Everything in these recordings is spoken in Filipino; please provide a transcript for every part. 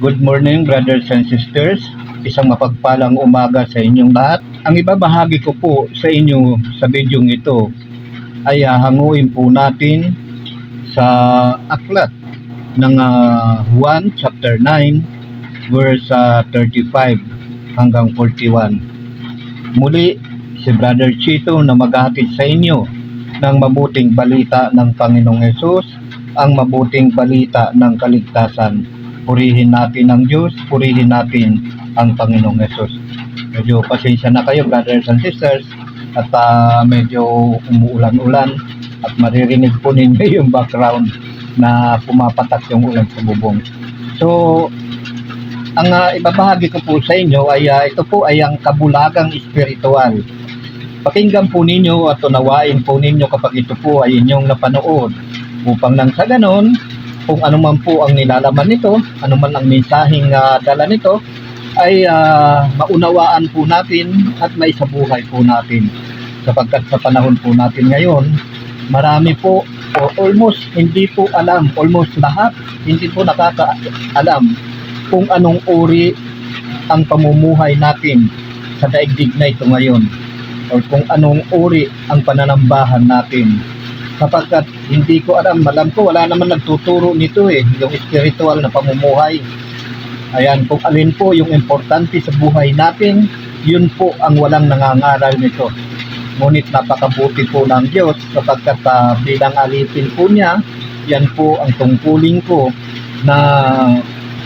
Good morning, brothers and sisters. Isang mapagpalang umaga sa inyong lahat. Ang ibabahagi ko po sa inyo sa bidyong ito ay hanguin po natin sa aklat ng Juan chapter 9 verse 35 hanggang 41. Muli si Brother Chito na maghahatid sa inyo ng mabuting balita ng Panginoong Hesus, ang mabuting balita ng kaligtasan. Purihin natin ang Diyos, purihin natin ang Panginoong Hesus. Medyo pasensya na kayo, brothers and sisters, at medyo umuulan-ulan at maririnig po ninyo yung background na pumapatak yung ulan sa bubong. So, ang ibabahagi ko po sa inyo ay ito po ay ang kabulagang espiritual. Pakinggan po ninyo at unawain po ninyo kapag ito po ay inyong napanood upang nang sa ganon, kung ano man po ang nilalaman nito, ano man ang mensaheng dala nito, ay maunawaan po natin at maisabuhay po natin. Sapagkat sa panahon po natin ngayon, marami po, o almost hindi po alam, almost lahat, hindi po nakakaalam kung anong uri ang pamumuhay natin sa daigdig na ito ngayon, o kung anong uri ang pananambahan natin. Sapagkat hindi ko alam ko wala naman nagtuturo nito yung spiritual na pamumuhay. Ayan, kung alin po yung importante sa buhay natin, yun po ang walang nangangaral nito. Ngunit napakabuti po ng Diyos sapagkat bilang alipin po niya, yan po ang tungkulin ko na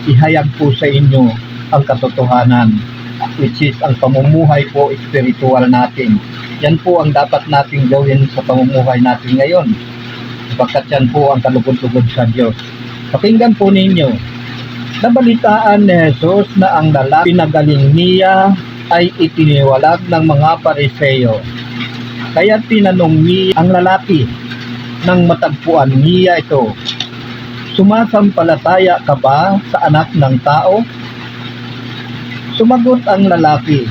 ihayag po sa inyo ang katotohanan, which is ang pamumuhay po spiritual natin. Yan po ang dapat nating gawin sa pamumuhay natin ngayon. Sapagkat yan po ang kalugod-lugod sa Diyos. Pakinggan po ninyo. Nabalitaan ni Jesus na ang lalaki na galing niya ay itiniwalag ng mga Pariseo. Kaya tinanong niya ang lalaki nang matagpuan niya ito, "Sumasampalataya ka ba sa anak ng tao?" Sumagot ang lalaki,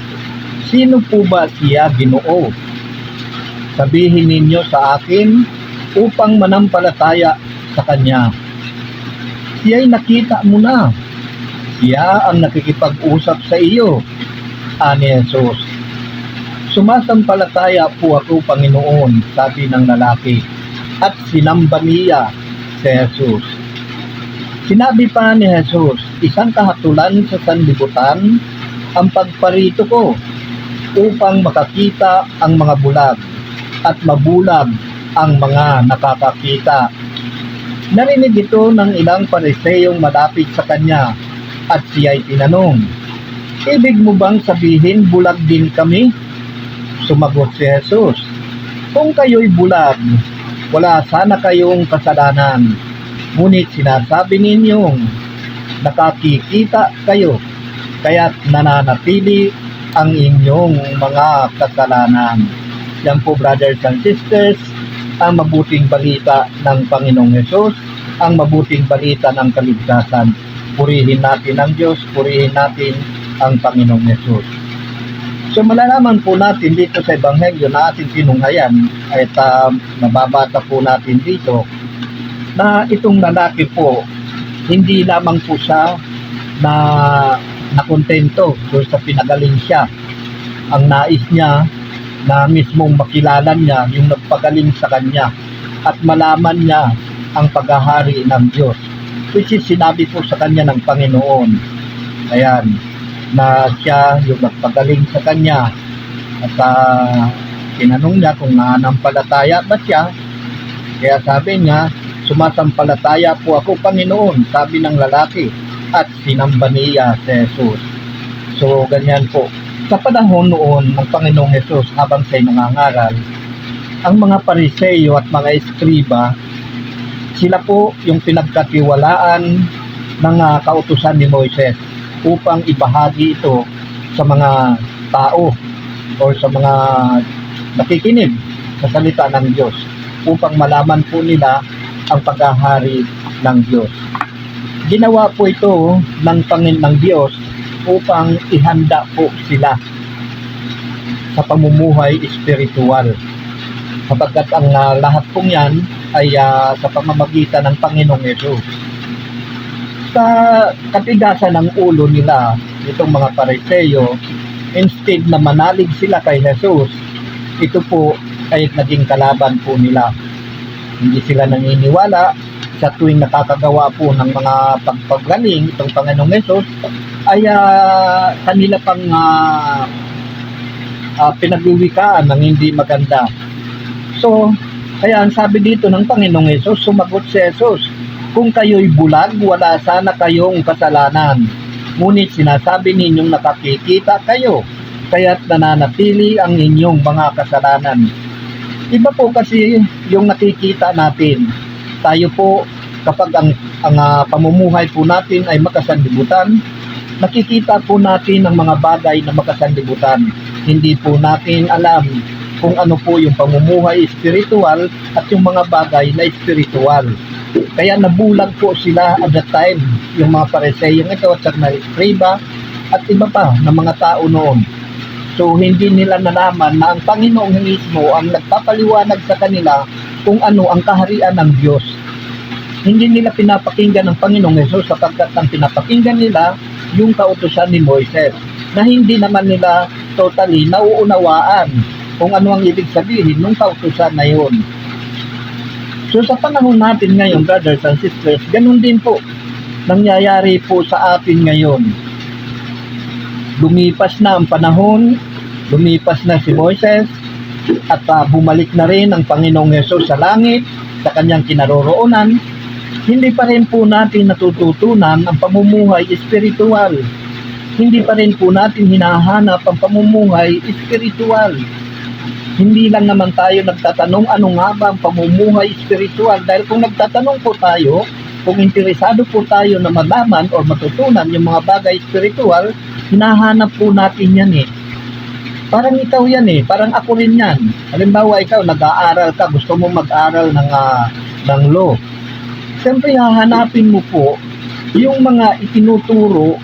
"Sino po ba siya, Ginoo? Sabihin ninyo sa akin upang manampalataya sa kanya." "Siya'y nakita mo na. Siya ang nakikipag-usap sa iyo," ani Jesus. "Sumasampalataya po ako, Panginoon," sabi ng lalaki, at sinamba niya si Jesus. Sinabi pa ni Jesus, "Isang kahatulan sa sanlibutan ang pagparito ko upang makakita ang mga bulag at mabulag ang mga nakakakita." Narinig ito ng ilang Pariseyong malapit sa kanya at siya'y tinanong, "Ibig mo bang sabihin bulag din kami?" Sumagot si Jesus, "Kung kayo'y bulag, wala sana kayong kasalanan. Ngunit sinasabi ninyong nakakikita kayo, kaya't nananatili ang inyong mga kasalanan." Yan po, brothers and sisters, ang mabuting balita ng Panginoong Hesus, ang mabuting balita ng kaligtasan. Purihin natin ang Diyos, purihin natin ang Panginoong Hesus. So malalaman po natin dito sa Ebanghelyo na ating tinunghayan at mababasa po natin dito na itong lalaki po, hindi lamang po siya na nakontento doon sa pinagaling siya. Ang nais niya na mismong makilala niya yung nagpagaling sa kanya at malaman niya ang paghahari ng Diyos, which is sinabi po sa kanya ng Panginoon. Ayan, na siya yung nagpagaling sa kanya at tinanong niya kung nananampalataya ba siya. Kaya sabi niya, "Sumasampalataya po ako, Panginoon," sabi ng lalaki, at sinamba niya si Jesus. So ganyan po. Sa panahon noon ng Panginoong Hesus, habang siya'y nangangaral, ang mga Pariseo at mga eskriba, sila po yung pinagkatiwalaan ng kautusan ni Moises upang ibahagi ito sa mga tao o sa mga nakikinig sa salita ng Diyos upang malaman po nila ang paghahari ng Diyos. Ginawa po ito ng Diyos upang ihanda po sila sa pamumuhay espiritual. Sapagkat ang lahat pong yan ay sa pamamagitan ng Panginoong Hesus. sa katigasan ng ulo nila, itong mga Pariseo, instead na manalig sila kay Jesus, ito po ay naging kalaban po nila. Hindi sila naniniwala sa tuwing nakakagawa po ng mga pagpagaling itong Panginoong Jesus, ay kanila pang pinagwiwikaan ng hindi maganda. So, kaya ang sabi dito ng Panginoong Jesus, sumagot si Jesus, kung kayo'y bulag, wala sana kayong kasalanan. Ngunit sinasabi ninyong nakakikita kayo, kaya't nananatili ang inyong mga kasalanan. Iba po kasi yung nakikita natin. Tayo po, kapag ang pamumuhay po natin ay makasanlibutan, nakikita po natin ang mga bagay na makasanlibutan. Hindi po natin alam kung ano po yung pamumuhay espiritual at yung mga bagay na espiritual. Kaya nabulag po sila at that time, yung mga Pariseo ito at saka na-escriba at iba pa na mga tao noon. So hindi nila nalaman na ang Panginoong mismo ang nagpapaliwanag sa kanila kung ano ang kaharian ng Diyos. Hindi nila pinapakinggan ng Panginoong Hesus sapagkat ang pinapakinggan nila yung kautusan ni Moises na hindi naman nila totally nauunawaan kung ano ang ibig sabihin ng kautusan na yun. So sa panahon natin ngayon, brothers and sisters, ganun din po nangyayari po sa atin ngayon. Lumipas na ang panahon, lumipas na si Moises, at bumalik na rin ang Panginoong Hesus sa langit, sa kanyang kinaroroonan. Hindi pa rin po natin natututunan ang pamumuhay espiritual. Hindi pa rin po natin hinahanap ang pamumuhay espiritual. Hindi lang naman tayo nagtatanong ano nga ba ang pamumuhay espiritual, dahil kung nagtatanong po tayo, kung interesado po tayo na malaman o matutunan yung mga bagay espiritual, hinahanap po natin yan eh. Parang ikaw yan eh, parang ako rin yan. Halimbawa ikaw, nag-aaral ka, gusto mo mag-aral ng law. Siyempre hahanapin mo po yung mga itinuturo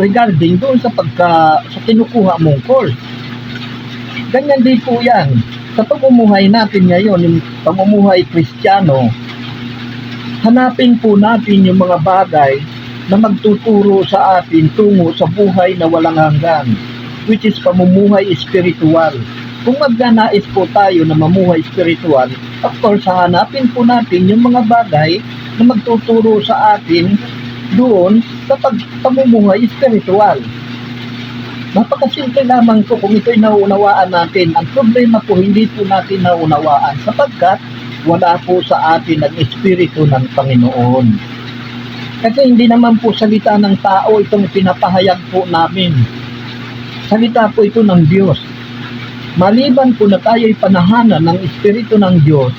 regarding doon sa kinukuha mong course. Ganyan din po yan. Sa pamumuhay natin ngayon, yung pamumuhay Kristiyano, hanapin po natin yung mga bagay na magtuturo sa atin tungo sa buhay na walang hanggan, which is pamumuhay espiritual. Kung magnanais po tayo na mamuhay espiritual, of course, hanapin po natin yung mga bagay na magtuturo sa atin doon sa pamumuhay espiritual. Napakasimple lamang po kung ito'y nauunawaan natin. Ang problema po, hindi po natin nauunawaan sapagkat wala po sa atin ang Espiritu ng Panginoon. Kasi hindi naman po salita ng tao itong pinapahayag po namin. Salita po ito ng Diyos. Maliban po na tayo'y panahanan ng Espiritu ng Diyos,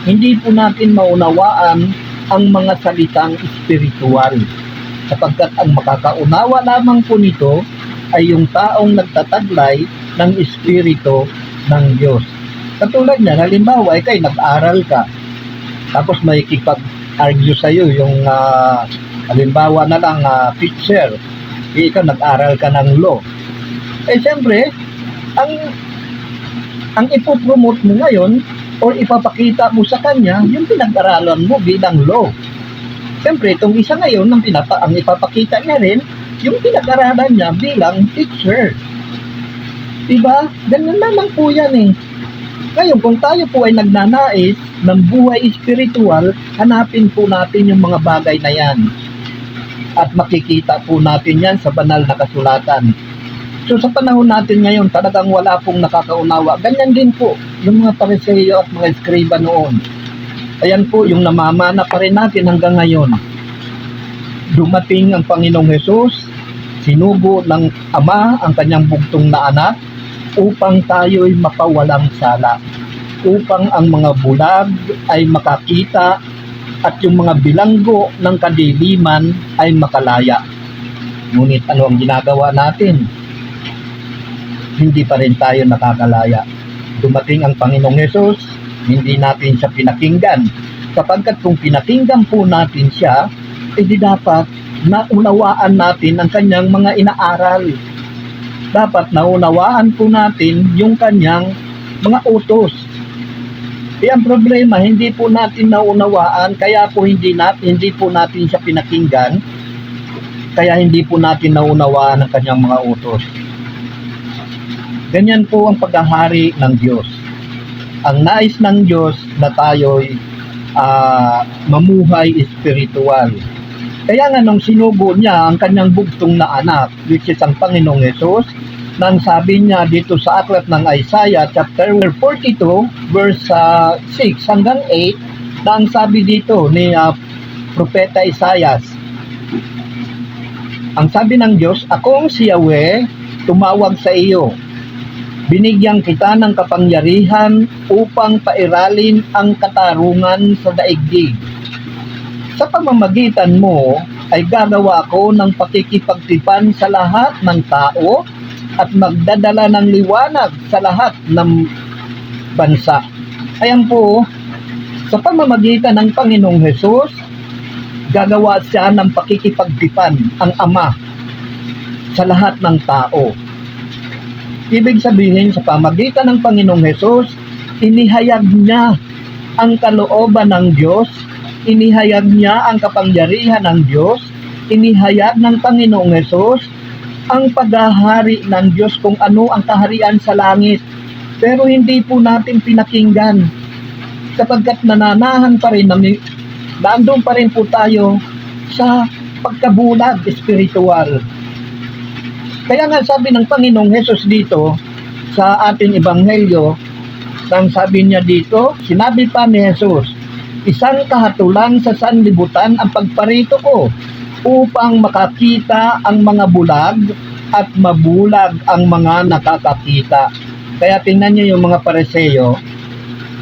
hindi po natin maunawaan ang mga salitang espiritual. Sapagkat ang makakaunawa lamang po nito ay yung taong nagtataglay ng Espiritu ng Diyos. Katulad niyan, halimbawa, ikay nag-aral ka, tapos may kipag-argue sa'yo yung, halimbawa na lang, teacher, ikaw nag-aral ka ng law. Eh, siyempre, ang ipopromote mo ngayon, or ipapakita mo sa kanya, yung pinag-aralan mo bilang law. Siyempre, itong isa ngayon, ang ipapakita niya rin, yung pinag-aralan niya bilang teacher. Diba? Ganyan naman po yan eh. Ngayon, kung tayo po ay nagnanais ng buhay espiritual, hanapin po natin yung mga bagay na yan. At makikita po natin yan sa banal na kasulatan. So sa panahon natin ngayon, talagang wala pong nakakaunawa. Ganyan din po yung mga Pariseo at mga Eskriba noon. Ayan po yung namamana pa rin natin hanggang ngayon. Dumating ang Panginoong Hesus, sinugo ng Ama ang kanyang bugtong na anak upang tayo'y mapawalang sala, upang ang mga bulag ay makakita at yung mga bilanggo ng kadiliman ay makalaya. Ngunit ano ang ginagawa natin? Hindi pa rin tayo nakakalaya. Dumating ang Panginoong Hesus, hindi natin siya pinakinggan. Sapagkat kung pinakinggan po natin siya, di dapat naunawaan natin ang kanyang mga inaaral. Dapat naunawaan po natin yung kanyang mga utos. Ang problema, hindi po natin naunawaan, kaya po hindi po natin siya pinakinggan, kaya hindi po natin naunawaan ang kanyang mga utos. Ganyan po ang paghahari ng Diyos. Ang nais ng Diyos na tayo'y mamuhay espiritual. Kaya nga nung sinugo niya ang kanyang bugtong na anak, which is ang Panginoong Hesus, nang sabi niya dito sa aklat ng Isaiah chapter 42 verse 6 hanggang 8, na ang sabi dito ni Propeta Isaias, ang sabi ng Diyos, akong si Yahweh tumawag sa iyo. Binigyan kita ng kapangyarihan upang pairalin ang katarungan sa daigdig. Sa pamamagitan mo ay gagawa ako ng pakikipagtipan sa lahat ng tao at magdadala ng liwanag sa lahat ng bansa. Ayan po, sa pamamagitan ng Panginoong Hesus, gagawa siya ng pakikipagtipan ang Ama sa lahat ng tao. Ibig sabihin, sa pamamagitan ng Panginoong Hesus, inihayag niya ang kalooban ng Diyos, inihayag niya ang kapangyarihan ng Diyos, inihayag ng Panginoong Hesus ang paghahari ng Diyos kung ano ang kaharian sa langit. Pero hindi po natin pinakinggan sapagkat nananahan pa rin, nandun pa rin po tayo sa pagkabulag espiritual. Kaya nga sabi ng Panginoong Hesus dito sa ating ebanghelyo, nang sabi niya dito, sinabi pa ni Hesus, isang kahatulan sa sanlibutan ang pagparito ko upang makakita ang mga bulag at mabulag ang mga nakakakita. Kaya tingnan niyo yung mga Pariseo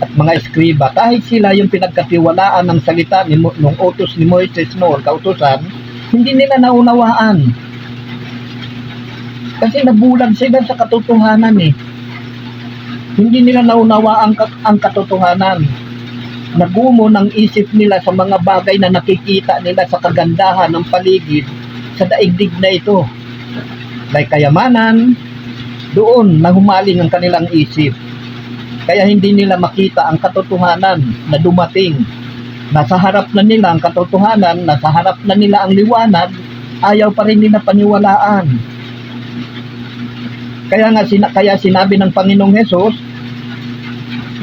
at mga eskriba, kahit sila yung pinagkatiwalaan ng salita nung utos ni Moises noon, kautusan, hindi nila naunawaan. Kasi nabulag sila sa katotohanan eh. Hindi nila naunawaan ang katotohanan. Nagumo ng isip nila sa mga bagay na nakikita nila sa kagandahan ng paligid sa daigdig na ito. Like kayamanan, doon nahumaling ang kanilang isip. Kaya hindi nila makita ang katotohanan na dumating. Nasa harap na nila ang katotohanan, nasa harap na nila ang liwanag, ayaw pa rin nila paniwalaan. Kaya sinabi ng Panginoong Hesus,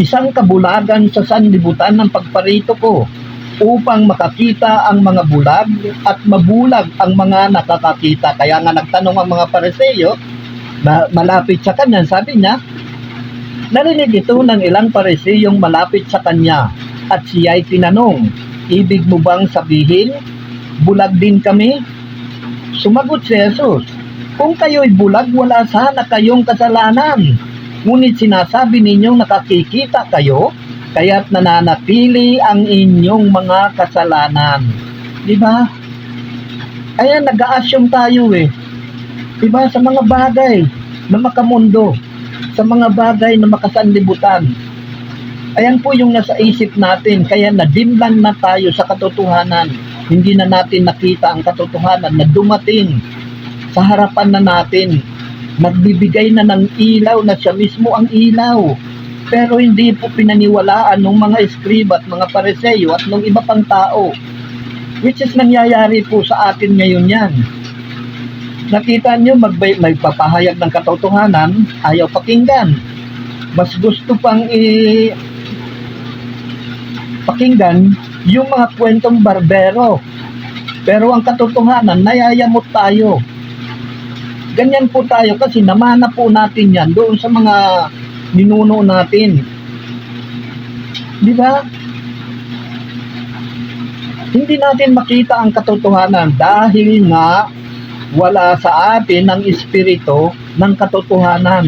isang kabulagan sa sanlibutan ng pagparito ko upang makakita ang mga bulag at mabulag ang mga nakakakita. Kaya nga nagtanong ang mga Pariseo na malapit sa kanya, sabi niya, narinig ito ng ilang Pariseyong malapit sa kanya at siya'y tinanong, ibig mo bang sabihin, bulag din kami? Sumagot si Jesus, kung kayo'y bulag, wala sana kayong kasalanan. Ngunit sinasabi ninyong nakakikita kayo, kaya't nananatili ang inyong mga kasalanan. Diba? Ayan, nag-a-assume tayo eh. Diba? Sa mga bagay na makamundo, sa mga bagay na makasanlibutan. Ayan po yung nasa isip natin, kaya nadimlan na tayo sa katotohanan. Hindi na natin nakita ang katotohanan na dumating sa harapan na natin. Nagbibigay na ng ilaw na siya mismo ang ilaw. Pero hindi po pinaniwalaan ng mga eskriba at mga Pariseo at ng iba pang tao. Which is nangyayari po sa atin ngayon yan. Nakita nyo, magpapahayag ng katotohanan, ayaw pakinggan. Mas gusto pang pakinggan yung mga kwentong barbero. Pero ang katotohanan, nayayamot tayo. Ganyan po tayo kasi namana po natin yan doon sa mga ninuno natin. Di ba? Hindi natin makita ang katotohanan dahil nga wala sa atin ang espiritu ng katotohanan.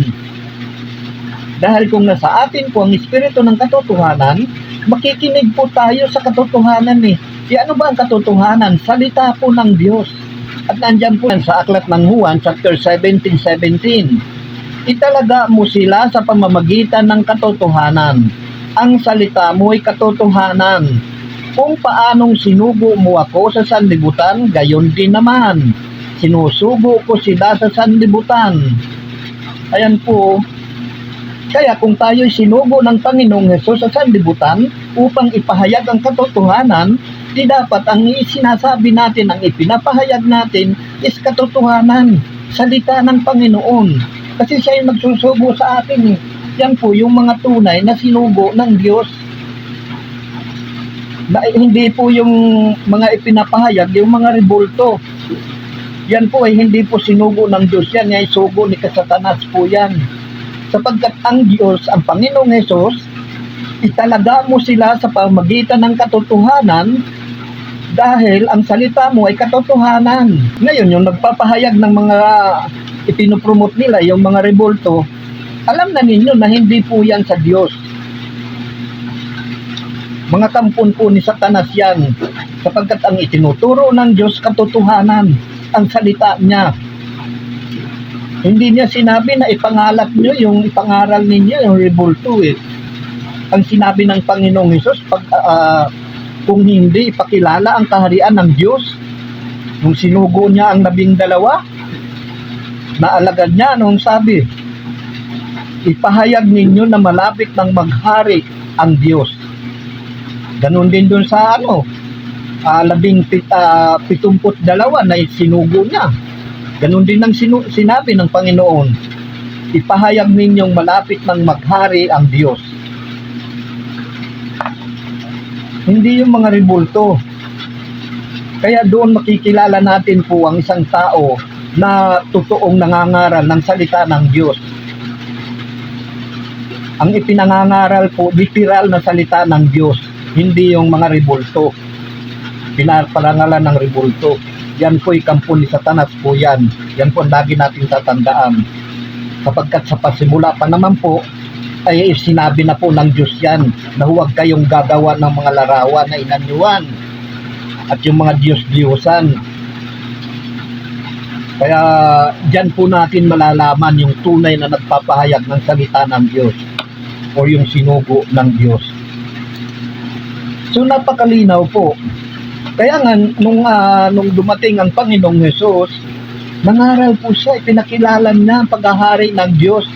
Dahil kung nasa atin po ang espiritu ng katotohanan, makikinig po tayo sa katotohanan eh. Ano ba ang katotohanan? Salita po ng Diyos. At nandyan po sa aklat ng Juan, chapter 17:17. Italaga mo sila sa pamamagitan ng katotohanan. Ang salita mo ay katotohanan. Kung paanong sinugo mo ako sa sanlibutan, gayon din naman. Sinusugo ko sila sa sanlibutan. Ayan po, Kaya kung tayo'y sinugo ng Panginoong Hesus sa sanlibutan upang ipahayag ang katotohanan, di dapat ang sinasabi natin, ang ipinapahayag natin is katotohanan, salita ng Panginoon. Kasi siya yung nagsusugo sa atin. Yan po yung mga tunay na sinugo ng Diyos. Na, hindi po yung mga ipinapahayag, yung mga rebulto. Yan po ay hindi po sinugo ng Diyos yan, ay sugo ni Satanas po yan. Sapagkat ang Diyos, ang Panginoong Hesus, italaga mo sila sa pamagitan ng katotohanan dahil ang salita mo ay katotohanan. Ngayon, yung nagpapahayag ng mga ipinopromote nila, yung mga rebulto, alam na ninyo na hindi po yan sa Diyos. Mga kampon po ni Satanas yan, sapagkat ang itinuturo ng Diyos katotohanan, ang salita niya. Hindi niya sinabi na ipangalat nyo yung ipangaral ninyo, yung rebulto eh. Ang sinabi ng Panginoong Hesus, kung hindi ipakilala ang kaharian ng Diyos, nung sinugo niya ang 12, na alagad niya, nung sabi, ipahayag ninyo na malapit ng maghari ang Diyos. Ganun din dun sa 72 na sinugo niya. Ganun din ang sinabi ng Panginoon, ipahayag ninyong malapit ng maghari ang Diyos. Hindi yung mga rebulto. Kaya doon makikilala natin po ang isang tao na totoong nangangaral ng salita ng Diyos. Ang ipinangangaral po, literal na salita ng Diyos, hindi yung mga rebulto. Pinaparangalan ng rebulto. Yan po'y kampo ni Satanas po yan. Yan po ang lagi natin tatandaan. Sapagkat sa pasimula pa naman po, ay sinabi na po ng Diyos yan na huwag kayong gagawa ng mga larawan na inanyuan at yung mga Diyos-Diyosan. Kaya dyan po natin malalaman yung tunay na nagpapahayag ng salita ng Diyos o yung sinugo ng Diyos. So napakalinaw po. Kaya nga nung dumating ang Panginoong Hesus, nangaral po siya, ipinakilala niya ang paghahari ng Diyos.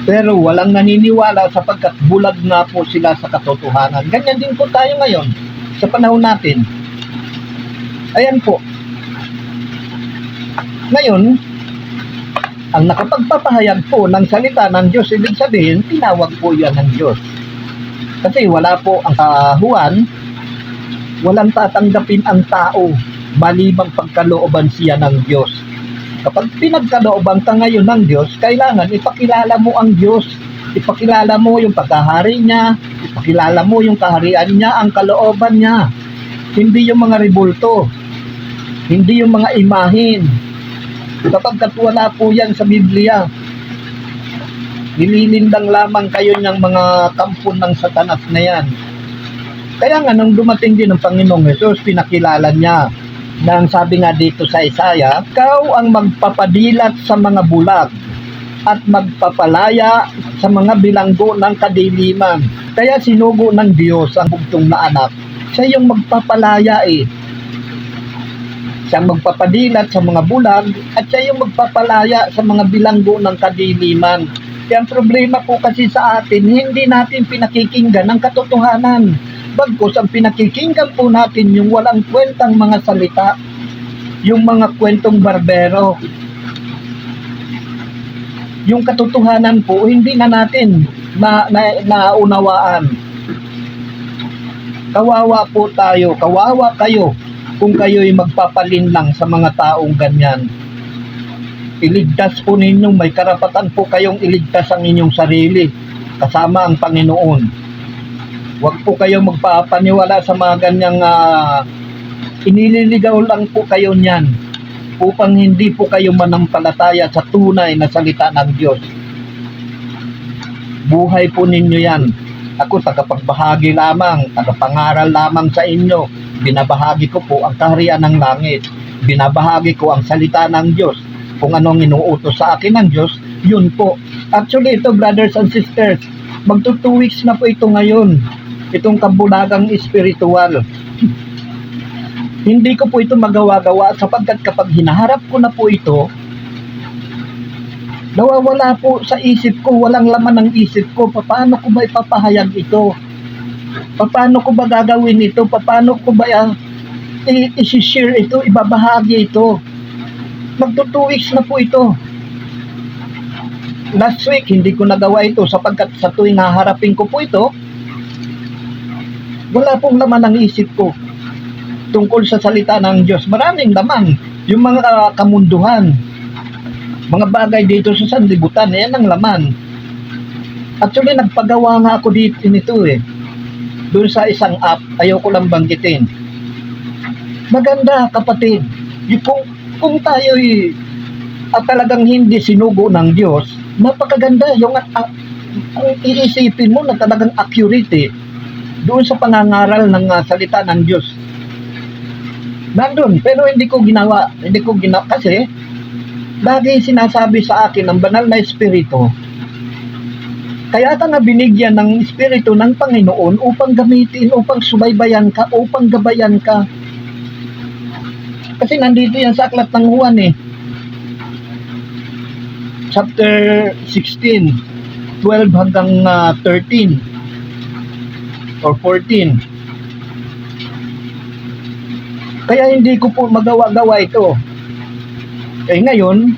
Pero walang naniniwala sapagkat bulag na po sila sa katotohanan. Ganyan din po tayo ngayon sa panahon natin. Ayan po. Ngayon, ang nakapagpapahayag po ng salita ng Diyos, ibig sabihin, tinawag po yan ng Diyos. Kasi wala po ang kahuan, walang tatanggapin ang tao malibang pagkalooban siya ng Diyos. Kapag pinagkalooban ka ngayon ng Diyos, kailangan ipakilala mo ang Diyos. Ipakilala mo yung pagkahari niya, ipakilala mo yung kaharian niya, ang kalooban niya. Hindi yung mga rebulto, hindi yung mga imahin. Kapagkat wala po yan sa Biblia. Nililindang lamang kayo ng mga kampon ng Satanas na yan. Kaya nga nung dumating din ang Panginoong Hesus, pinakilala niya na ang sabi nga dito sa Isaiah, ikaw ang magpapadilat sa mga bulag at magpapalaya sa mga bilanggo ng kadiliman. Kaya sinugo ng Diyos ang bugtong na anak. Siya yung magpapalaya eh. Siya magpapadilat sa mga bulag at siya yung magpapalaya sa mga bilanggo ng kadiliman. Kaya ang problema po kasi sa atin, hindi natin pinakikinggan ang katotohanan. Bagkus ang pinakikinggan po natin yung walang kwentang mga salita, yung mga kwentong barbero. Yung katotohanan po, hindi na natin naunawaan. Kawawa po tayo, kawawa kayo kung kayo'y magpapalinlang sa mga taong ganyan. Iligtas po ninyong, may karapatan po kayong iligtas ang inyong sarili kasama ang Panginoon. Huwag po kayong magpapaniwala sa mga ganyang inililigaw lang po kayo niyan upang hindi po kayo manampalataya sa tunay na salita ng Diyos. Buhay po ninyo yan. Ako tagapagbahagi lamang, tagapangaral lamang sa inyo. Binabahagi ko po ang kaharian ng langit. Binabahagi ko ang salita ng Diyos. Kung anong inuutos sa akin ng Diyos, yun po. Actually, ito brothers and sisters, magto 2 weeks na po ito ngayon. Itong kabulagang espiritual. Hindi ko po ito magawa-gawa sapagkat kapag hinaharap ko na po ito, Nawawala po sa isip ko, walang laman ng isip ko. Paano ko ba ipapahayag ito? Paano ko ba gagawin ito? Paano ko ba i-share ito, ibabahagi ito? Magto 2 weeks na po ito. Last week, hindi ko nagawa ito sapagkat sa tuwing haharapin ko po ito, wala pong laman ng isip ko tungkol sa salita ng Diyos. Maraming laman. Yung mga kamunduhan, mga bagay dito sa sanlibutan, yan ang laman. Actually, nagpagawa nga ako dito nito doon sa isang app, ayoko lang banggitin. Maganda, kapatid. Kung tayo talagang hindi sinugo ng Diyos, napakaganda. Kung iisipin mo na talagang accurate doon sa pangangaral ng salita ng Diyos. Nandun, pero hindi ko ginawa kasi lagi sinasabi sa akin ng banal na espiritu, kaya ka nga binigyan ng espiritu ng Panginoon upang gamitin, upang subaybayan ka, upang gabayan ka. Kasi nandito yan sa aklat ng Juan chapter 16, 12 hanggang 13 or 14. Kaya hindi ko po magawa-gawa ito. Ngayon,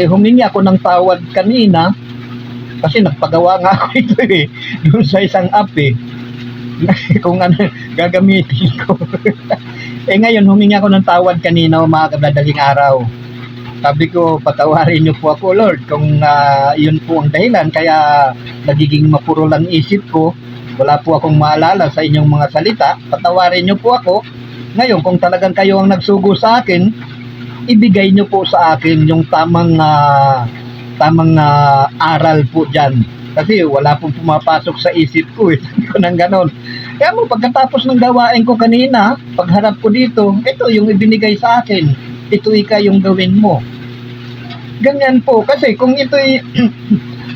humingi ako ng tawad kanina kasi nagpagawa nga ako ito doon sa isang app kung ano gagamitin ko. Ngayon, humingi ako ng tawad kanina mga kabadaling araw. Sabi ko, patawarin niyo po ako, Lord, kung yun po ang dahilan kaya nagiging mapuro lang isip ko, wala po akong maalala sa inyong mga salita, patawarin niyo po ako. Ngayon, kung talagang kayo ang nagsugo sa akin, ibigay nyo po sa akin yung tamang aral po dyan. Kasi wala pong pumapasok sa isip ko Sabi ko nang ganon. Kaya mo, pagkatapos ng gawain ko kanina, pagharap ko dito, ito yung ibinigay sa akin. Ito yung gawin mo. Ganyan po. Kasi kung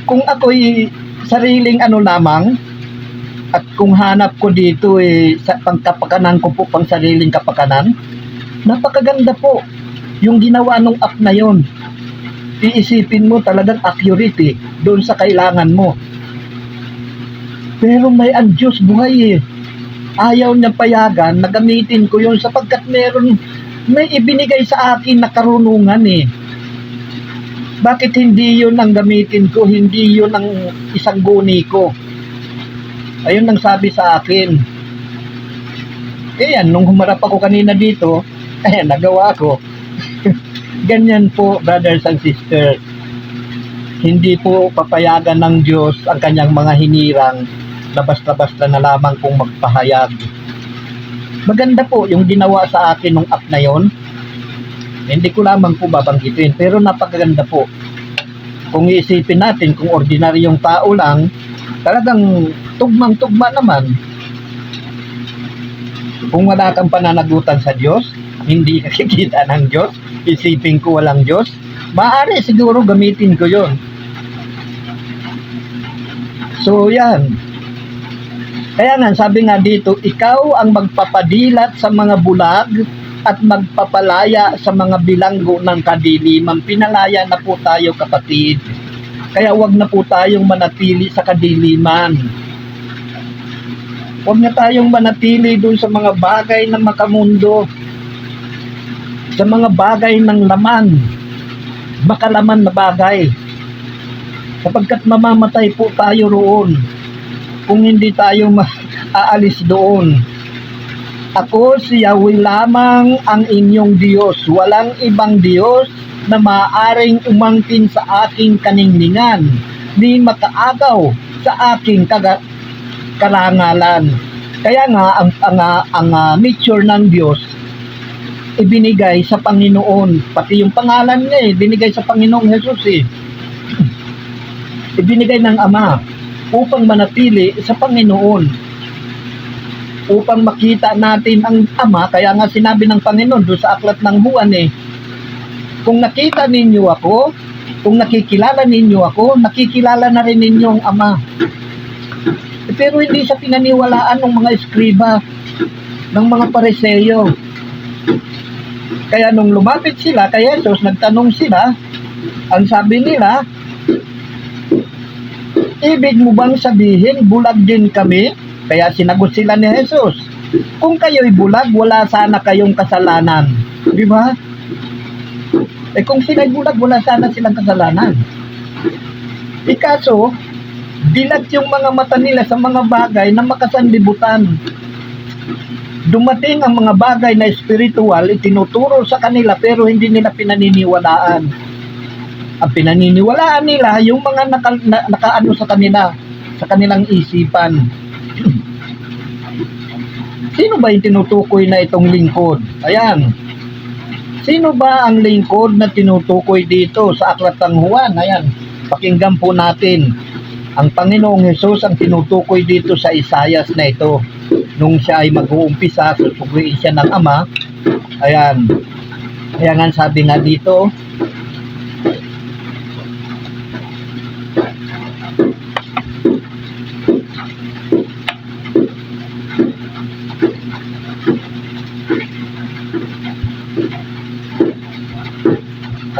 kung ako'y sariling lamang, at kung hanap ko dito sa pangkapakanan ko po, pang sariling kapakanan, napakaganda po yung ginawa ng app na yon. Iisipin mo talagang accurate doon sa kailangan mo. Pero may ang Diyos buhay Ayaw niya payagan na gamitin ko yon sapagkat may ibinigay sa akin na karunungan Bakit hindi yun ang gamitin ko? Hindi yun ang isang guni ko. Ayun ang sabi sa akin. Kaya nung humarap ako kanina dito, nagawa ko. Ganyan po, brothers and sisters. Hindi po papayagan ng Diyos ang kanyang mga hinirang na basta-basta na lamang kung magpahayag. Maganda po yung ginawa sa akin nung app na yon. Hindi ko lamang po babanggitin, pero napakaganda po. Kung iisipin natin, kung ordinaryong tao lang, talagang tugmang-tugma naman. Kung wala kang pananagutan sa Diyos, hindi nakikita ng Diyos, isipin ko walang Diyos, maaari siguro gamitin ko yon. So yan. Kaya nga sabi nga dito, ikaw ang magpapadilat sa mga bulag at magpapalaya sa mga bilanggo ng kadiliman. Pinalaya na po tayo, kapatid. Kaya wag na po tayong manatili sa kadiliman. Huwag na tayong manatili doon sa mga bagay ng makamundo, sa mga bagay ng laman, makalaman na bagay. Sapagkat mamamatay po tayo roon kung hindi tayo aalis doon. Ako si Yahweh lamang ang inyong Diyos. Walang ibang Diyos na maaaring umangkin sa aking kaningningan, ni makaagaw sa aking karangalan. Kaya nga ang nature ng Diyos ibinigay sa Panginoon, pati yung pangalan niya binigay sa Panginoong Jesus ibinigay ng Ama upang manatili sa Panginoon, upang makita natin ang Ama. Kaya nga sinabi ng Panginoon doon sa aklat ng Juan kung nakita ninyo ako, kung nakikilala ninyo ako, nakikilala na rin ninyo ang Ama. Pero hindi sa pinaniwalaan ng mga eskriba, ng mga Pariseo. Kaya nung lumapit sila kay Jesus, nagtanong sila, Ang sabi nila, ibig mo bang sabihin bulag din kami? Kaya sinagot sila ni Jesus, kung kayo'y bulag, wala sana kayong kasalanan. Di ba? Kung sila'y bulag, wala sana silang kasalanan. Kaso, dilat yung mga mata nila sa mga bagay na makasanlibutan. Dumating ang mga bagay na spiritual, itinuturo sa kanila pero hindi nila pinaniniwalaan. Ang pinaniniwalaan nila yung mga nakaano sa kanila, sa kanilang isipan. Sino ba yung tinutukoy na itong lingkod? Ayan. Sino ba ang lingkod na tinutukoy dito sa Aklat ng Juan? Ayan. Pakinggan po natin. Ang Panginoong Hesus ang tinutukoy dito sa Isaias na ito. Nung siya ay mag-uumpisa, susuguin siya ng Ama. Ayan. Kaya nga sabi nga dito,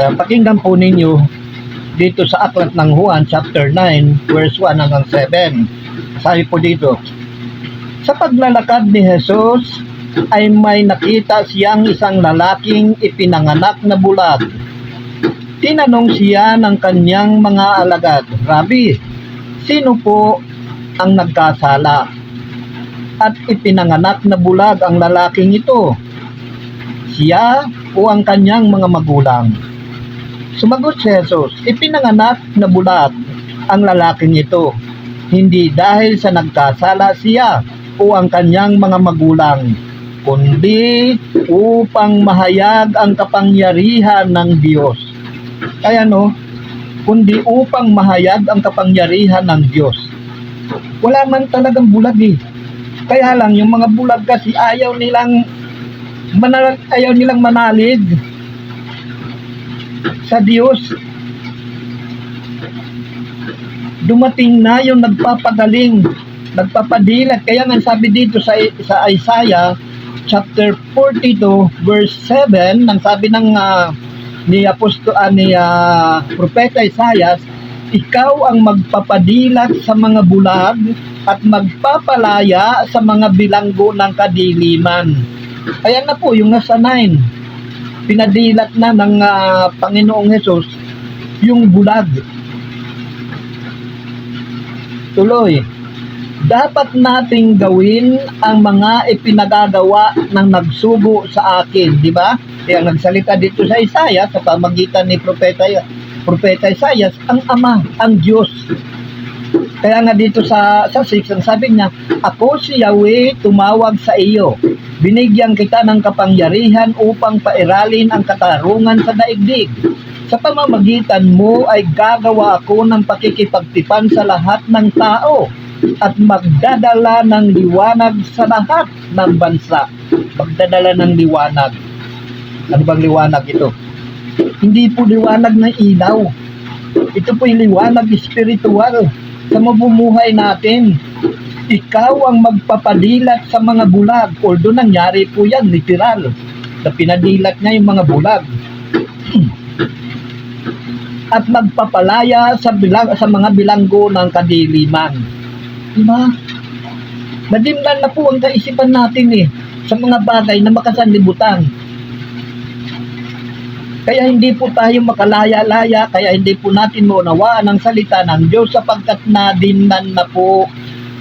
pakinggan po ninyo dito sa Aklat ng Juan chapter 9 verse 1 hanggang 7. Sabi po dito, sa paglalakad ni Jesus ay may nakita siyang isang lalaking ipinanganak na bulag. Tinanong siya ng kanyang mga alagad, Rabi, sino po ang nagkasala? At ipinanganak na bulag ang lalaking ito, siya o ang kanyang mga magulang? Sumagot si Jesus, ipinanganak na bulag ang lalaking ito, hindi dahil sa nagkasala siya o ang kanyang mga magulang, kundi upang mahayag ang kapangyarihan ng Diyos. Kaya kundi upang mahayag ang kapangyarihan ng Diyos. Wala man talagang bulag eh. Kaya lang yung mga bulag kasi ayaw nilang manalig sa Diyos. Dumating na yung nagpapagaling, nagpapadilat. Kaya nga sabi dito sa Isaiah chapter 42 verse 7, nang sabi ng Propeta Isaiah, ikaw ang magpapadilat sa mga bulag at magpapalaya sa mga bilanggo ng kadiliman. Ayan na po yung nasa 9. Pinadilat na ng Panginoong Hesus yung bulag. Tuloy, dapat nating gawin ang mga ipinagagawa ng nagsugo sa akin, di ba? Kaya nagsalita dito sa Isaiah sa pamagitan ni Propeta Isaiah, ang Ama, ang Diyos. Kaya nga dito sa 6, ang sabi niya, ako si Yahweh tumawag sa iyo. Binigyan kita ng kapangyarihan upang pairalin ang katarungan sa daigdig. Sa pamamagitan mo ay gagawa ako ng pakikipagtipan sa lahat ng tao at magdadala ng liwanag sa lahat ng bansa. Magdadala ng liwanag. Ano bang liwanag ito? Hindi po liwanag ng ilaw. Ito po yung liwanag espiritual sa mabumuhay natin. Ikaw ang magpapadilat sa mga bulag. Although nangyari po yan, literal, na pinadilat niya yung mga bulag. At magpapalaya sa mga bilanggo ng kadiliman. Diba? Nadimlan na po ang kaisipan natin sa mga bagay na makasanlibutan. Kaya hindi po tayo makalaya-laya, kaya hindi po natin maunawaan ang salita ng Diyos sapagkat nadimnan na po,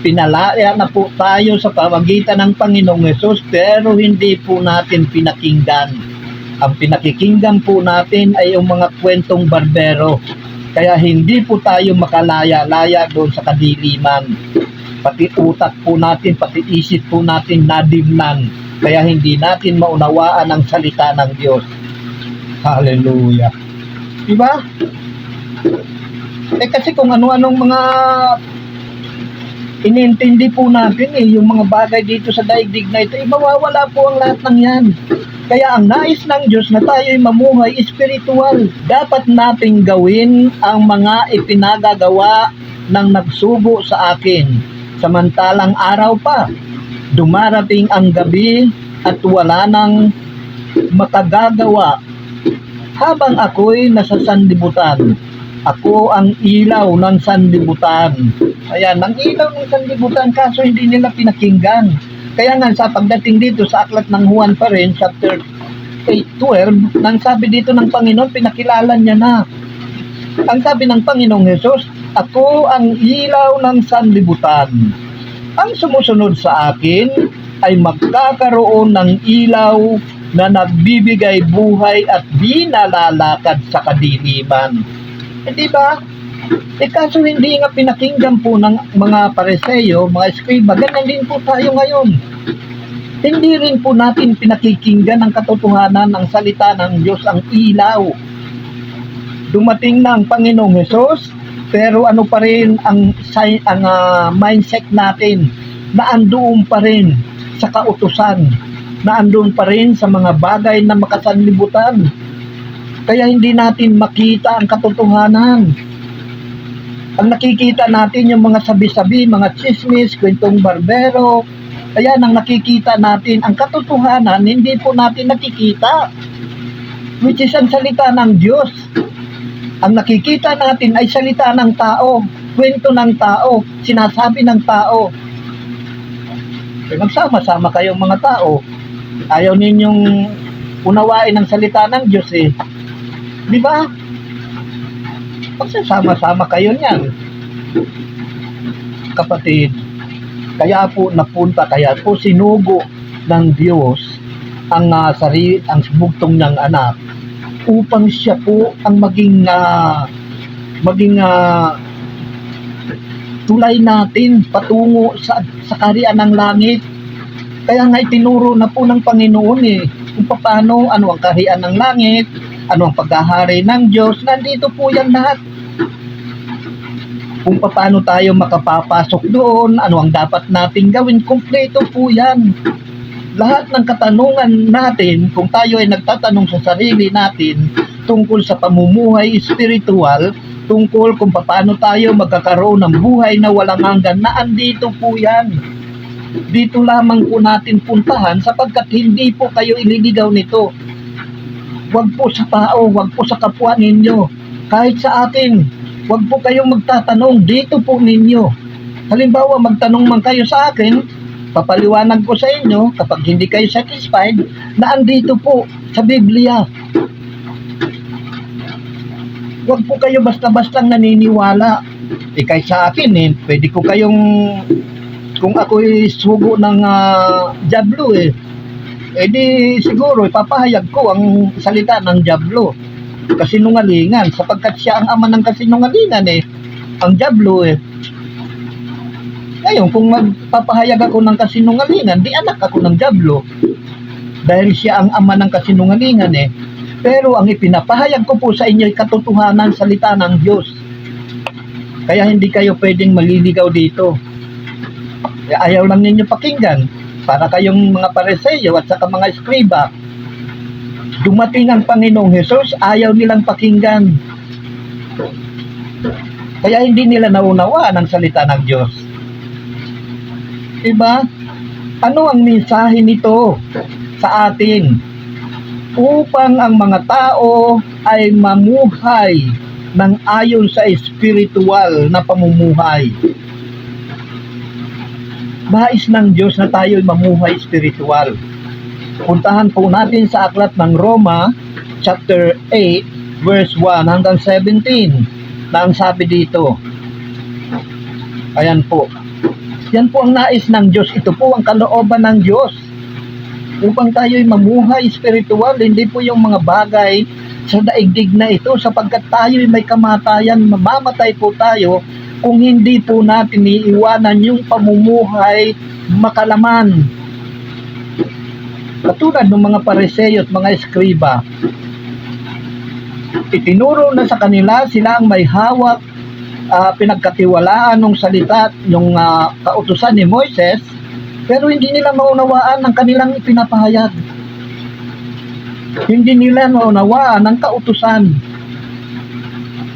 pinalaya na po tayo sa pamagitan ng Panginoong Hesus, pero hindi po natin pinakinggan. Ang pinakikinggan po natin ay yung mga kwentong barbero. Kaya hindi po tayo makalaya-laya doon sa kadiliman. Pati utak po natin, pati isip po natin nadimnan. Kaya hindi natin maunawaan ang salita ng Diyos. Hallelujah. Diba? Kasi kung ano-anong mga inintindi po natin yung mga bagay dito sa daigdig na ito, mawawala po ang lahat ng yan. Kaya ang nais ng Diyos na tayo'y mamuhay espiritual. Dapat nating gawin ang mga ipinagagawa ng nagsugo sa akin. Samantalang araw pa, dumarating ang gabi at wala nang makagagawa. habang ako'y nasa sanlibutan, ako ang ilaw ng sanlibutan. Ayan, ang ilaw ng sanlibutan, kaso hindi nila pinakinggan. Kaya nga sa pagdating dito sa aklat ng Juan pa rin, chapter 8:12, nang sabi dito ng Panginoon, pinakilala niya na. Ang sabi ng Panginoong Hesus, ako ang ilaw ng sanlibutan. Ang sumusunod sa akin ay magkakaroon ng ilaw na nagbibigay buhay at di nalalakad sa kadiliman. Di ba? Kaso hindi nga pinakinggan po ng mga Pariseo, mga Eskriba, ganyan din po tayo ngayon. Hindi rin po natin pinakikinggan ang katotohanan ng salita ng Diyos, ang ilaw. Dumating na ang Panginoong Hesus, pero ano pa rin ang mindset natin, na andoon pa rin sa kautusan, na andoon pa rin sa mga bagay na makasanlibutan. Kaya hindi natin makita ang katotohanan. Ang nakikita natin yung mga sabi-sabi, mga chismis, kwentong barbero. Kaya nang nakikita natin ang katotohanan, hindi po natin nakikita. Which is ang salita ng Diyos. Ang nakikita natin ay salita ng tao, kwento ng tao, sinasabi ng tao. Magsama-sama kayong mga tao. Ayaw ninyong unawain ang salita ng Diyos eh. Di ba? Magsasama-sama kayo niyan. Kapatid, kaya po napunta, kaya po sinugo ng Diyos ang bugtong niyang anak upang siya po ang maging tulay natin patungo sa kaharian ng langit. Kaya nga itinuro na po ng Panginoon kung paano, ano ang kaharian ng langit, ano ang paghahari ng Diyos, nandito po yan lahat. Kung paano tayo makapapasok doon, ano ang dapat nating gawin, kumpleto po yan. Lahat ng katanungan natin, kung tayo ay nagtatanong sa sarili natin tungkol sa pamumuhay espiritual, tungkol kung paano tayo magkakaroon ng buhay na walang hanggan, na andito po yan. Dito lamang po natin puntahan sapagkat hindi po kayo ililigaw nito. Huwag po sa tao, huwag po sa kapwa ninyo. Kahit sa atin, huwag po kayong magtatanong, dito po ninyo. Halimbawa, magtanong man kayo sa akin, papaliwanag ko sa inyo, kapag hindi kayo satisfied, na andito po sa Biblia. Huwag po kayo basta-bastang naniniwala. Kahit sa akin, pwede ko kayong, kung ako'y sugo ng Diablo di siguro ipapahayag ko ang salita ng Diablo, kasinungalingan, sapagkat siya ang ama ng kasinungalingan ang Diablo Ngayon, kung magpapahayag ako ng kasinungalingan, di anak ako ng Diablo, dahil siya ang ama ng kasinungalingan Pero ang ipinapahayag ko po sa inyo ay katotohanan, salita ng Diyos. Kaya hindi kayo pwedeng maliligaw dito. Ayaw lang ninyo pakinggan. Para kayong mga Pariseo at saka mga Eskriba, dumating ang Panginoong Hesus, ayaw nilang pakinggan. Kaya hindi nila naunawaan ang salita ng Diyos. Diba? Ano ang mensahe nito sa atin? Upang ang mga tao ay mamuhay ng ayon sa espiritual na pamumuhay. Nais ng Diyos na tayo'y mamuhay espiritual. Puntahan po natin sa aklat ng Roma, chapter 8, verse 1 hanggang 17, na ang sabi dito. Ayan po. Yan po ang nais ng Diyos. Ito po ang kalooban ng Diyos. Upang tayo'y mamuhay espiritual, hindi po yung mga bagay sa daigdig na ito, sapagkat tayo'y may kamatayan, mamamatay po tayo kung hindi po natin iiwanan yung pamumuhay makalaman. Katulad ng mga Pariseo at mga Eskriba, itinuro na sa kanila, sila ang may hawak, pinagkatiwalaan ng salita, yung kautusan ni Moises, pero hindi nila maunawaan ang kanilang ipinapahayag. Hindi nila maunawaan ang kautusan.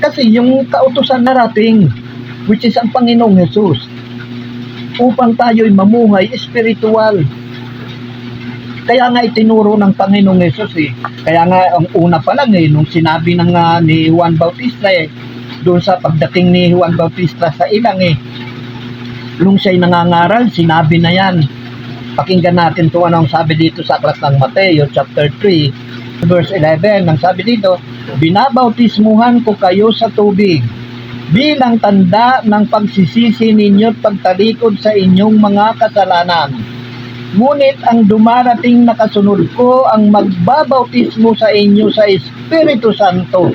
Kasi yung kautusan narating, which is ang Panginoong Hesus, upang tayo'y mamuhay espiritual. Kaya nga itinuro ng Panginoong Hesus Kaya nga ang una pa lang nung sinabi ni Juan Bautista doon sa pagdating ni Juan Bautista sa ilang nung siya'y nangangaral, sinabi na yan. Pakinggan natin kung anong sabi dito sa aklat ng Mateo chapter 3 verse 11. Ang sabi dito, binabautismuhan ko kayo sa tubig bilang tanda ng pagsisisi ninyo at pagtalikod sa inyong mga kasalanan. Ngunit ang dumarating na kasunod ko ang magbabautismo sa inyo sa Espiritu Santo.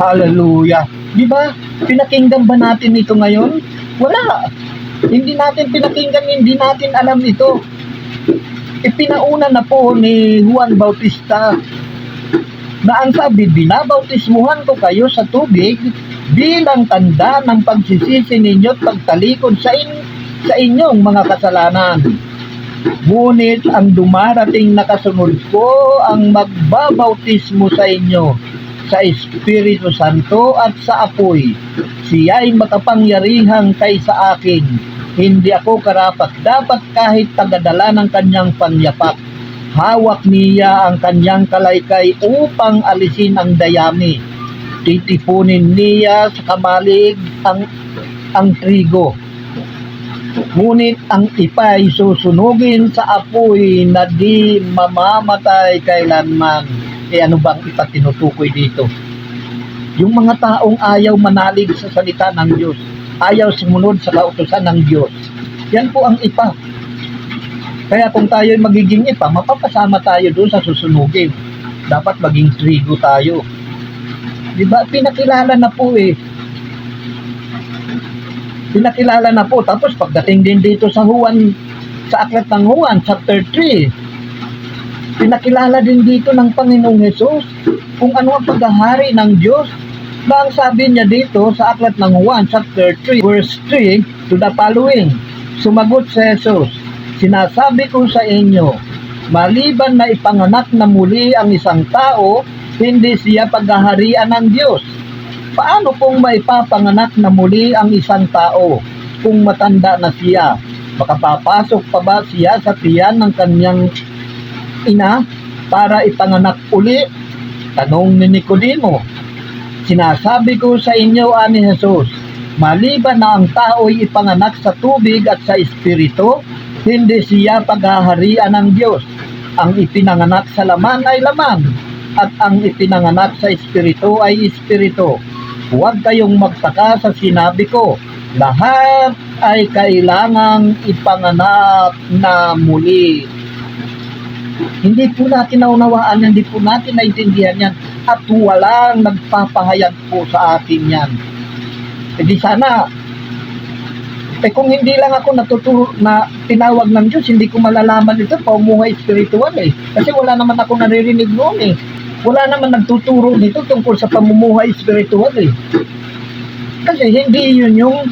Hallelujah. Di ba? Pinakinggan ba natin ito ngayon? Wala. Hindi natin pinakinggan, hindi natin alam ito. Ipinauna na po ni Juan Bautista na ang sabi, binabautismuhan ko kayo sa tubig bilang tanda ng pagsisisi ninyo at pagtalikod sa inyong mga kasalanan. Ngunit ang dumarating na kasunod ko ang magbabautismo sa inyo sa Espiritu Santo at sa apoy. Siya'y makapangyarihang kaysa akin. Hindi ako karapat-dapat kahit tagadala ng kanyang panyapak. Hawak niya ang kanyang kalaykay upang alisin ang dayami. Titipunin niya sa kamalig ang trigo. Ngunit ang ipay susunugin sa apoy na di mamamatay kailanman. Ano bang ipatinutukoy dito? Yung mga taong ayaw manalig sa salita ng Diyos, ayaw sumunod sa kautusan ng Diyos. Yan po ang ipa. Kaya kung tayo magiging ipa, mapapasama tayo doon sa susunugin. Dapat maging trigo tayo. Diba? Pinakilala na po Pinakilala na po. Tapos pagdating din dito sa aklat ng Juan, chapter 3, pinakilala din dito ng Panginoong Hesus kung ano ang paghahari ng Diyos. Na ang sabi niya dito sa aklat ng Juan, chapter 3, verse 3, to the following. Sumagot si Hesus, sinasabi ko sa inyo, maliban na ipanganak na muli ang isang tao, hindi siya paghaharian ng Diyos. Paano kung maipapanganak na muli ang isang tao kung matanda na siya? Makapapasok pa ba siya sa tiyan ng kanyang ina para ipanganak uli? Tanong ni Nicodemo. Sinasabi ko sa inyo, ani Jesus, maliban na ang tao'y ipanganak sa tubig at sa espiritu, hindi siya paghaharian ng Diyos. Ang ipinanganak sa laman ay laman, at ang ipinanganak sa espiritu ay espiritu. Huwag kayong magtaka sa sinabi ko, lahat ay kailangang ipanganak na muli. Hindi po natin naunawaan, hindi po natin naintindihan yan, at walang nagpapahayag po sa atin yan. E di sana, kung hindi lang ako natuturo na tinawag ng Diyos, hindi ko malalaman ito, paumuhay spiritual Kasi wala naman ako naririnig noon Wala naman nagtuturo nito tungkol sa pamumuhay spiritual Kasi hindi yun yung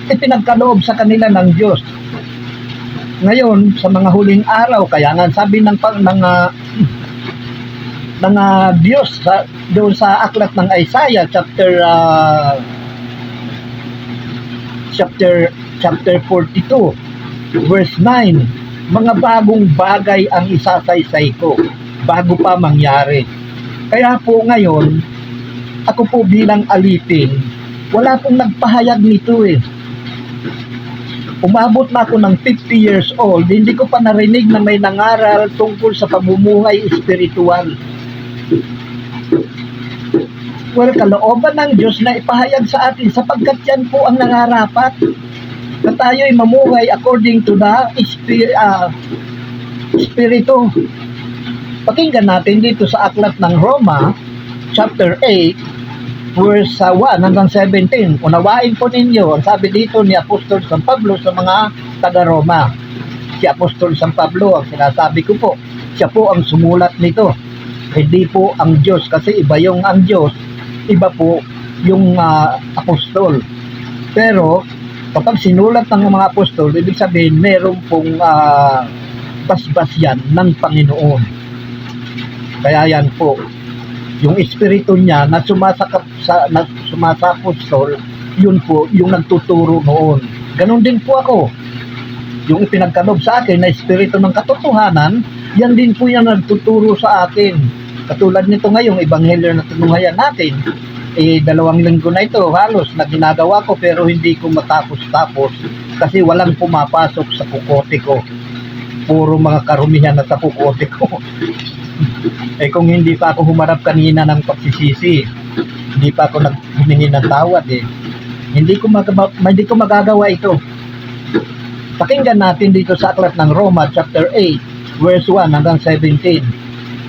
ipinagkaloob sa kanila ng Diyos. Ngayon, sa mga huling araw, kaya nga sabi ng Diyos doon sa aklat ng Isaiah chapter 42 verse 9, mga bagong bagay ang isasaysay ko bago pa mangyari. Kaya po ngayon, ako po bilang alipin, wala pong nagpahayag nito Umabot na ako ng 50 years old, hindi ko pa narinig na may nangaral tungkol sa pamumuhay espiritual. Well, kalooban ng Diyos na ipahayag sa atin sapagkat yan po ang nangarapat na tayo'y mamuhay according to the Espiritu. Pakinggan natin dito sa aklat ng Roma, chapter 8, verse 1 hanggang 17. Unawain po ninyo, ang sabi dito ni Apostol San Pablo sa mga taga-Roma. Si Apostol San Pablo, ang sinasabi ko po, siya po ang sumulat nito. Hindi po ang Diyos, kasi iba yung ang Diyos, iba po yung apostol. Pero, kapag sinulat ng mga apostol, ibig sabihin, meron pong basbas yan ng Panginoon. Kaya yan po, yung espiritu niya na sumasapot yun po yung nagtuturo noon. Ganon din po ako. Yung ipinagkalob sa akin na espiritu ng katotohanan, Yan din po yung nagtuturo sa akin. Katulad nito ngayong ebanghelyo na tinunghayan natin, 2 linggo na ito halos na ginagawa ko pero hindi ko matapos-tapos kasi walang pumapasok sa kukote ko. Puro mga karumihan na sa kukote ko. Kung hindi pa ako humarap kanina ng pagsisisi, hindi pa ako humingi ng tawad hindi ko magagawa ito. Pakinggan natin dito sa aklat ng Roma chapter 8 verse 1 hanggang 17.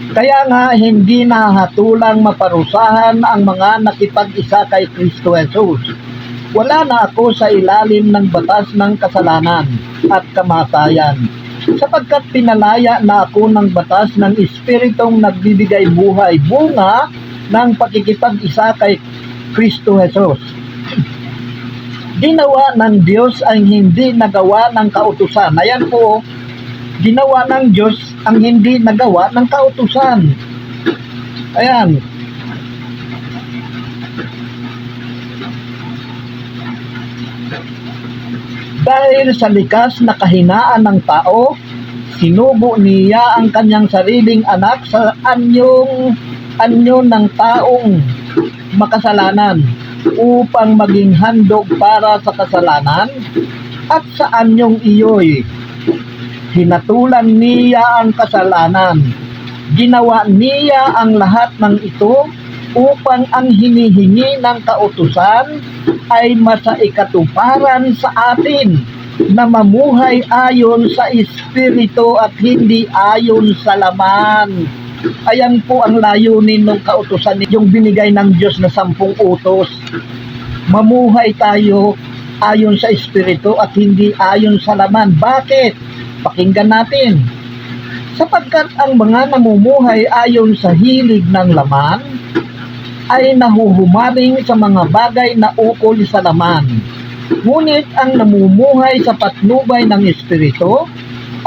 Kaya nga hindi nahatulang maparusahan ang mga nakipag-isa kay Kristo Jesus. Wala na ako sa ilalim ng batas ng kasalanan at kamatayan, sapagkat pinalaya na ako ng batas ng Espiritong nagbibigay buhay, bunga ng pakikipag-isa kay Kristo Jesus. Ginawa ng Diyos ang hindi nagawa ng kautusan. Ayan po, ginawa ng Diyos ang hindi nagawa ng kautusan. Ayan. Dahil sa likas na kahinaan ng tao, sinubo niya ang kanyang sariling anak sa anyo ng taong makasalanan upang maging handog para sa kasalanan, at sa anyong iyo'y hinatulan niya ang kasalanan. Ginawa niya ang lahat ng ito upang ang hinihingi ng kautusan ay masaikatuparan sa atin na mamuhay ayon sa Espiritu at hindi ayon sa laman. Ayan po ang layunin ng kautusan, yung binigay ng Diyos na 10 utos. Mamuhay tayo ayon sa Espiritu at hindi ayon sa laman. Bakit? Pakinggan natin. Sapagkat ang mga namumuhay ayon sa hilig ng laman ay nahuhumaling sa mga bagay na ukol sa laman. Ngunit ang namumuhay sa patnubay ng Espiritu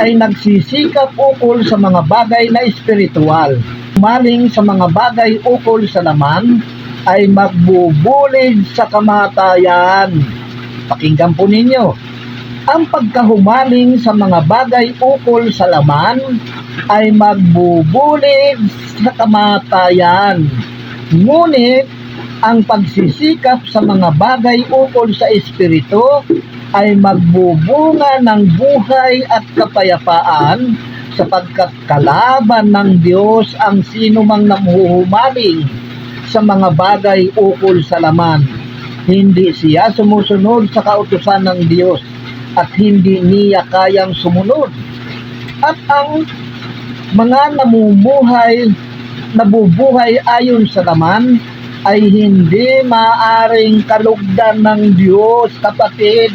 ay nagsisikap ukol sa mga bagay na espiritual. Humaling sa mga bagay ukol sa laman ay magbubulig sa kamatayan. Pakinggan po ninyo. Ang pagkahumaling sa mga bagay ukol sa laman ay magbubulig sa kamatayan. Ngunit ang pagsisikap sa mga bagay ukol sa Espiritu ay magbubunga ng buhay at kapayapaan, sapagkat kalaban ng Diyos ang sino mang namuhumaling sa mga bagay ukol sa laman. Hindi siya sumusunod sa kautusan ng Diyos at hindi niya kayang sumunod. At ang mga nabubuhay ayon sa laman ay hindi maaring kalugdan ng Diyos, kapatid.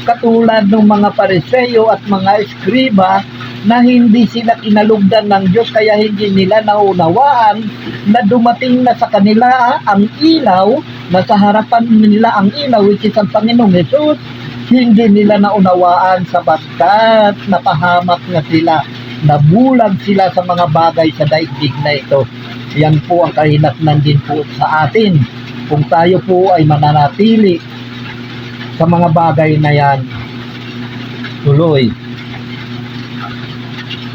Katulad ng mga Pariseo at mga Eskriba na hindi sila kinalugdan ng Diyos, kaya hindi nila naunawaan na dumating na sa kanila ang ilaw, na sa harapan nila ang ilaw, which is ang Panginoong Jesus. Hindi nila naunawaan sapagkat napahamak na sila, nabulag sila sa mga bagay sa daigdig na ito. Yan po ang kahinatnan din po sa atin kung tayo po ay mananatili sa mga bagay na yan tuloy.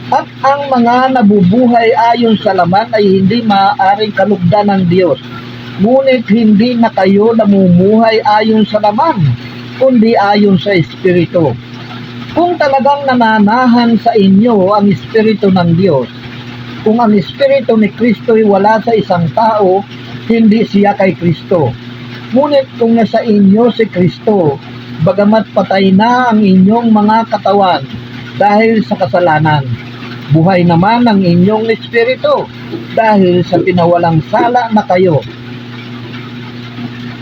At ang mga nabubuhay ayon sa laman ay hindi maaaring kalugdan ng Diyos. Ngunit hindi na kayo namumuhay ayon sa laman, kundi ayon sa Espiritu. Kung talagang nananahan sa inyo ang Espiritu ng Diyos, kung ang Espiritu ni Kristo ay wala sa isang tao, hindi siya kay Kristo. Ngunit kung nasa inyo si Kristo, bagamat patay na ang inyong mga katawan dahil sa kasalanan, buhay naman ang inyong Espiritu dahil sa pinawalang sala na kayo.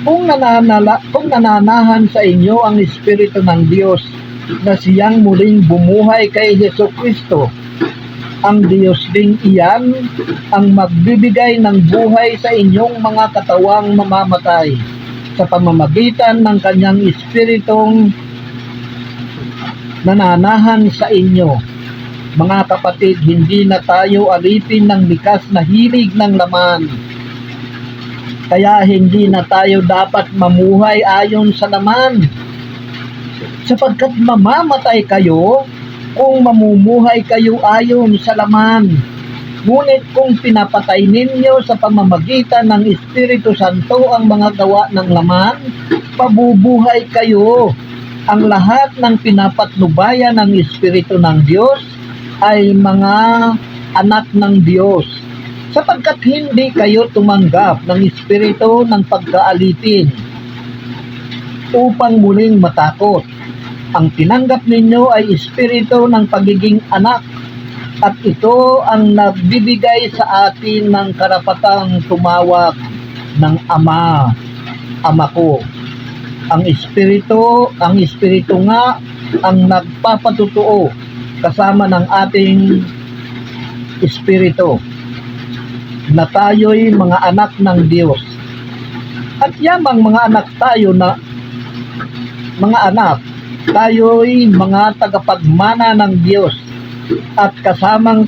Kung nananahan sa inyo ang Espiritu ng Diyos na siyang muling bumuhay kay Jesucristo, ang Diyos ding iyan ang magbibigay ng buhay sa inyong mga katawang mamamatay sa pamamagitan ng kanyang Espiritong nananahan sa inyo. Mga kapatid, hindi na tayo alipin ng likas na hilig ng laman. Kaya hindi na tayo dapat mamuhay ayon sa laman, sapagkat mamamatay kayo kung mamumuhay kayo ayon sa laman. Ngunit kung pinapatay ninyo sa pamamagitan ng Espiritu Santo ang mga gawa ng laman, pabubuhay kayo. Ang lahat ng pinapatnubayan ng Espiritu ng Diyos ay mga anak ng Diyos, sapagkat hindi kayo tumanggap ng espiritu ng pagkaalipin upang muling matakot. Ang tinanggap ninyo ay espiritu ng pagiging anak, at ito ang nagbibigay sa atin ng karapatang tumawag ng Ama, Ama ko. Ang espiritu nga ang nagpapatutuo kasama ng ating espiritu na tayo'y mga anak ng Diyos. At yamang mga anak tayo na mga anak, tayo'y mga tagapagmana ng Diyos at kasamang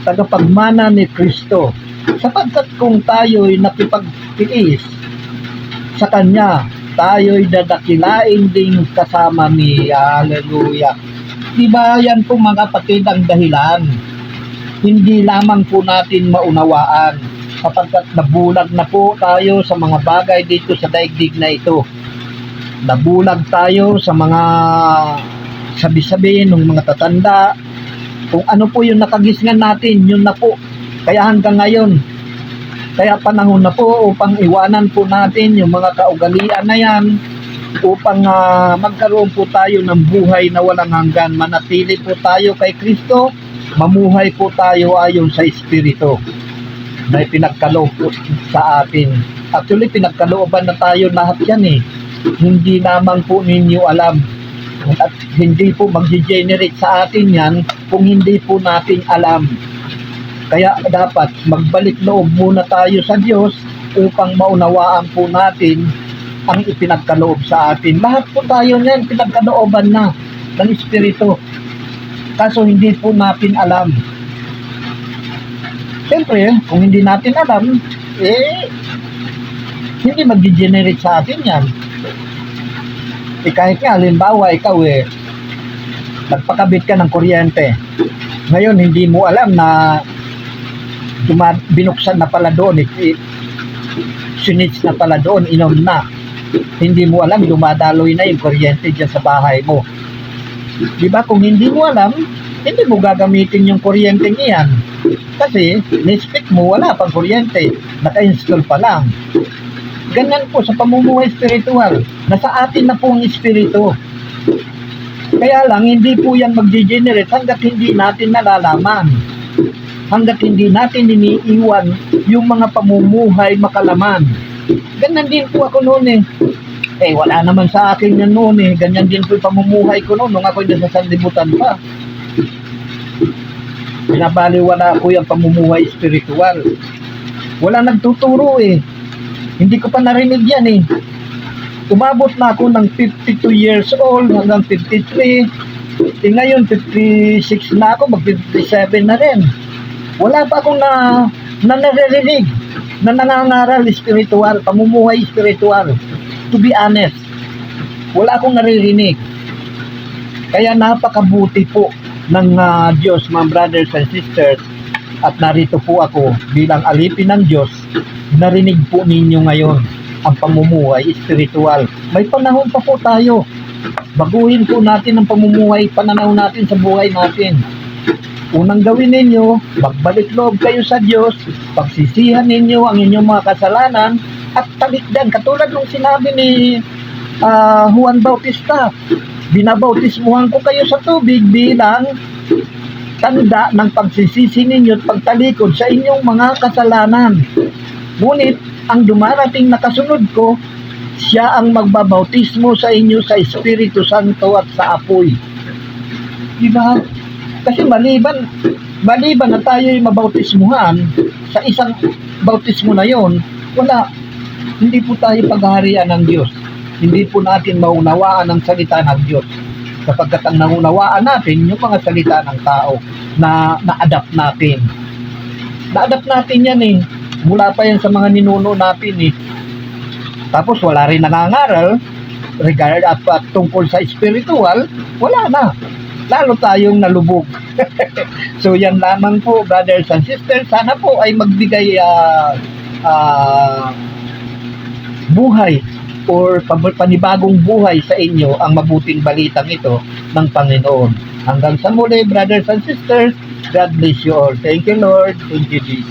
tagapagmana ni Kristo. Sapagkat kung tayo'y nakipagtiis sa Kanya, tayo'y dadakilain ding kasama niya. Hallelujah. Diba yan po mga kapatid ang dahilan? Hindi lamang po natin maunawaan sapagkat nabulag na po tayo sa mga bagay dito sa daigdig na ito. Nabulag tayo sa mga sabi-sabi ng mga tatanda. Kung ano po yung nakagisnan natin, yun na po. Kaya hanggang ngayon, kaya panahon na po upang iwanan po natin yung mga kaugalian na yan, upang magkaroon po tayo ng buhay na walang hanggan. Manatili po tayo kay Kristo, mamuhay po tayo ayon sa Espiritu na pinagkaloob po sa atin. Actually, pinagkalooban na tayo lahat yan eh. Hindi naman po ninyo alam. At hindi po mag-generate sa atin yan kung hindi po natin alam. Kaya dapat magbalik loob muna tayo sa Diyos upang maunawaan po natin ang ipinagkaloob sa atin. Lahat po tayo niyan, pinagkalooban na ng Espiritu. Kaso hindi po natin alam. Siyempre, kung hindi natin alam, hindi mag-generate sa atin yan. Kahit nga, halimbawa, ikaw nagpakabit ka ng kuryente. Ngayon, hindi mo alam na binuksan na pala doon, sinits na pala doon, inom na. Hindi mo alam, dumadaloy na yung kuryente dyan sa bahay mo. Diba? Kung hindi mo alam, hindi mo gagamitin yung kuryente niyan. Kasi, ni-expect mo, wala pang kuryente. Naka-install pa lang. Ganyan po sa pamumuhay spiritual. Nasa atin na po ang espiritu. Kaya lang, hindi po yan mag-generate hanggat hindi natin nalalaman. Hanggat hindi natin iniiwan yung mga pamumuhay makalaman. Ganyan din po ako noon wala naman sa akin yan noon Ganyan din po yung pamumuhay ko noon nung ako'y nasa sanlibutan pa. Pinabaliwala ko yung pamumuhay spiritual. Wala nagtuturo Hindi ko pa narinig yan Umabot na ako ng 52 years old hanggang 53. Ngayon 56 na ako, mag-57 na rin. Wala pa akong naririnig na nangangaral spiritual, pamumuhay spiritual. To be honest, wala akong naririnig. Kaya napakabuti po ng Diyos, mga brothers and sisters, at narito po ako bilang alipin ng Diyos. Narinig po ninyo ngayon ang pamumuhay spiritual. May panahon pa po tayo. Baguhin po natin ang pamumuhay, pananaw natin sa buhay natin. Unang gawin ninyo, magbalik loob kayo sa Diyos, pagsisihan ninyo ang inyong mga kasalanan, at talikdan. Katulad ng sinabi ni Juan Bautista, binabautismuhan ko kayo sa tubig bilang tanda ng pagsisisi ninyo at pagtalikod sa inyong mga kasalanan. Ngunit, ang dumarating na kasunod ko, siya ang magbabautismo sa inyo sa Espiritu Santo at sa apoy. Diba? Kasi maliban na tayo'y mabautismuhan, sa isang bautismo na yon, wala. Hindi po tayo paghaharian ng Diyos. Hindi po natin maunawaan ang salita ng Diyos. Kapagkat ang naunawaan natin, yung mga salita ng tao na na-adapt natin. Na-adapt natin yan Mula pa yan sa mga ninuno natin Tapos wala rin nangangaral at tungkol sa spiritual, wala na. Lalo tayong nalubog. So yan lamang po, brothers and sisters. Sana po ay magbigay buhay or panibagong buhay sa inyo ang mabuting balitang ito ng Panginoon. Hanggang sa muli, brothers and sisters, God bless you all. Thank you, Lord. Thank you, Jesus.